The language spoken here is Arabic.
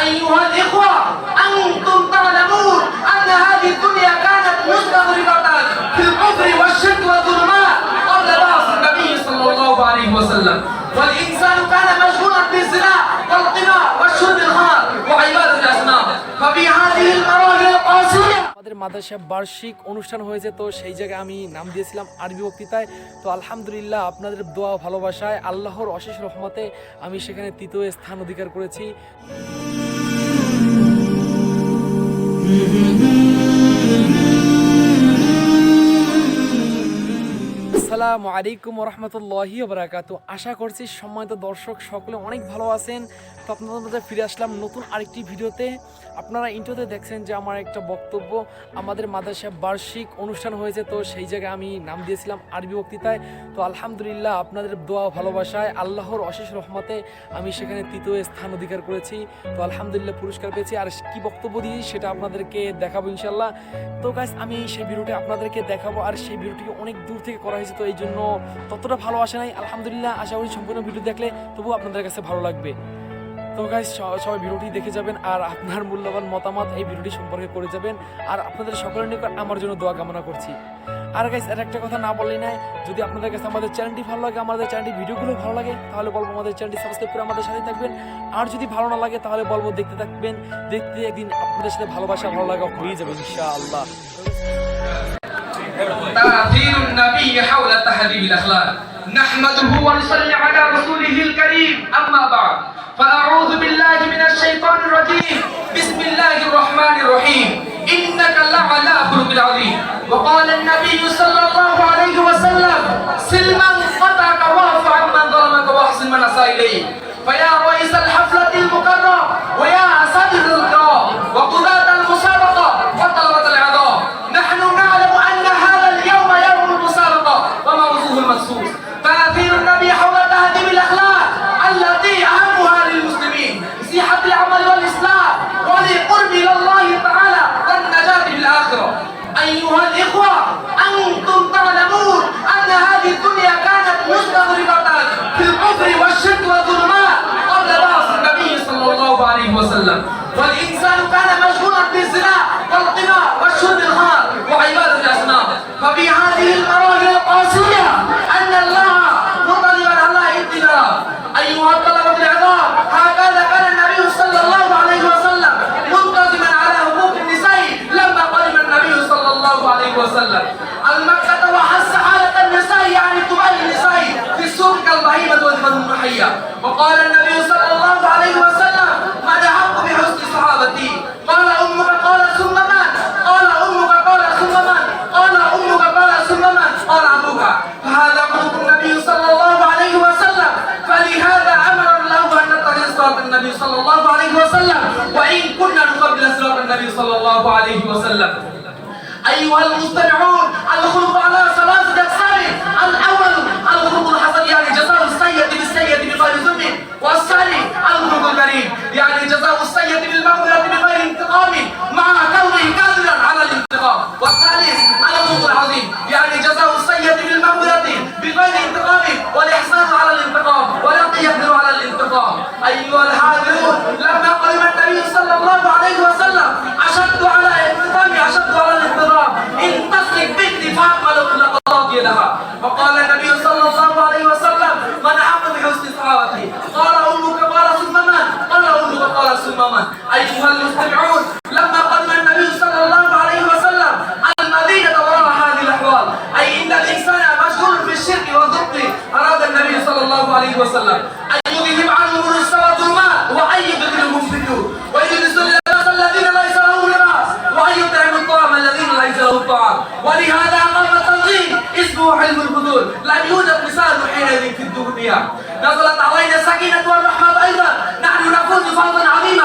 أيها الإخوة أنتم تعلمون أن هذه الدنيا كانت مستغرقة في الكفر والشرك والظلمات قبل بعث النبي صلى الله عليه وسلم والإنسان كان مشغولا بالزنا والقمار والشرب الخمر وعبادة الأصنام ففي هذه المراحل القاسية আমাদের মাদ্রাসা বার্ষিক অনুষ্ঠান হয়েছে, তো সেই জায়গায় আমি নাম দিয়েছিলাম আরবি বক্তৃতায়। তো আলহামদুলিল্লাহ আপনাদের দোয়া ভালোবাসায় আল্লাহর অশেষ রহমতে আমি সেখানে তৃতীয় স্থান অধিকার করেছি। আসসালামু আলাইকুম ওয়া রাহমাতুল্লাহি ওয়া বারাকাতুহু। আশা করছি সম্মানিত দর্শক সকলে অনেক ভালো আছেন। তো আপনাদের মধ্যে ফিরে আসলাম নতুন আরেকটি ভিডিওতে। আপনারা ইন্ট্রোতে দেখছেন যে আমার একটা বক্তব্য, আমাদের মাদ্রাসা বার্ষিক অনুষ্ঠান হয়েছে, তো সেই জায়গায় আমি নাম দিয়েছিলাম আরবি বক্তৃতায়। তো আলহামদুলিল্লাহ আপনাদের দোয়া ভালোবাসায় আল্লাহর অশেষ রহমতে আমি সেখানে তৃতীয় স্থান অধিকার করেছি। তো আলহামদুলিল্লাহ পুরস্কার পেয়েছি। আর কি বক্তব্য দিই সেটা আপনাদেরকে দেখাবো ইনশাল্লাহ। তো গাইস আমি সেই ভিডিওটি আপনাদেরকে দেখাবো, আর সেই ভিডিওটি অনেক দূর থেকে করা হয়েছে, তো এই জন্য ততটা ভালো আসে নাই। আলহামদুলিল্লাহ আশা করি সম্পূর্ণ ভিডিও দেখলে তবু আপনাদের কাছে ভালো লাগবে। তো গাইস সবাই ভিডিওটি দেখে যাবেন আর আপনার মূল্যবান মতামত এই ভিডিওটি সম্পর্কে করে যাবেন, আর আপনাদের সকলের নিকট আমার জন্য দোয়া কামনা করছি। আর গাইস আর একটা কথা না বললেই নাই, যদি আপনাদের কাছে আমাদের চ্যানেলটি ভালো লাগে, আমাদের চ্যানেলটি ভিডিওগুলো ভালো লাগে, তাহলে বলবো আমাদের চ্যানেলটি সাবস্ক্রাইব করে আমাদের সাথে থাকবেন। আর যদি ভালো না লাগে তাহলে বলবো দেখতে থাকবেন, দেখতে একদিন আপনাদের সাথে ভালোবাসা ভালো লাগা হয়ে যাবে ইনশাআল্লাহ। تأثير النبي حول تهذيب الأخلاق نحمده ونصلي على رسوله الكريم أما بعد فأعوذ بالله من الشيطان الرجيم بسم الله الرحمن الرحيم إنك لعلى خلق عظيم وقال النبي صلى الله عليه وسلم سلما قطعك واعف عمن ظلمك واحسن من أساء إليك فيا رئيس الحفلة المكرم ويا أساتذة الكرام وقضاة المسابقة وطلبة العظام نحن نعلم أن هذا اليوم يوم المسابقة وموضوعه المخصوص تأثير النبي حول تهذيب الأخلاق التي أهمها للمسلمين صحة العمل والإصلاح ولقرب إلى الله تعالى والنجاة في الآخرة أيها الإخوة أنتم تعلمون أن هذه الدنيا كانت مستغرقة في الكفر والشرك والظلمات قبل بعث النبي صلى الله عليه وسلم والإنسان كان مشغولا بالزنا والقمار والشرب الخمر وعبادة الأصنام ففي هذه المراحل القاسية أن الله مطلبا على ابتلاء أيها الطلبة العظام هكذا كان النبي صلى الله عليه وسلم منتظما على حقوق النساء لما قدم النبي صلى الله عليه وسلم المكة وحث حالة النساء يعني تبع النساء في السوق كالبهيمة والمنحية وقال النبي صلى الله عليه وسلم من أحق بحسن صحابتي قال أمك قال ثم من قال أمك قال ثم من قال أمك قال ثم من قال أبوك فهذا خلق النبي صلى الله عليه وسلم فلهذا أمر الله أن نتخذ صراط النبي صلى الله عليه وسلم وإن كنا نقبل صراط النبي صلى الله عليه وسلم أيها المستمعون الخلق على ثلاثة أقسام الأول الخلق الحسن يعني جزاء السيئة بالسيئة بغير ذنب والثاني الخلق الكريم يعني جزاء السيئة بالمغفرة بغير انتقام مع كونه قادرا على الانتقام والثالث الخلق العظيم يعني جزاء السيئة بالمغفرة بغير انتقام والإحسان على الانتقام ولم يقدر على الانتقام أيها الحاضرون لما قدم النبي صلى الله عليه وسلم أشد على الانتقام أشد على الانتقام إن تسلك بنتي فأقبل لقضاء لها وقال النبي صلى الله عليه وسلم من أحب بحسن صحابتي قال أمك قال ثم من قال أمك قال ثم من أيها المستمعون لما قدم النبي صلى الله عليه وسلم المدينة وراء هذه الأحوال أي إن الإنسان مشغول في الشرك والظلم أراد النبي صلى الله عليه وسلم أن يذهب عنهم الرجس والظلمات وأن يدخلهم في النور ويجلس اللباس الذين ليس لهم لباس وأن يطعم الطعام الذين ليس له طعام ولهذا قام تنظيم اسمه حلم الفضول لم يوجد مثال حينئذ في الدنيا نزلت علينا السكينة والرحمة أيضا نحن نفوز فوزا عظيما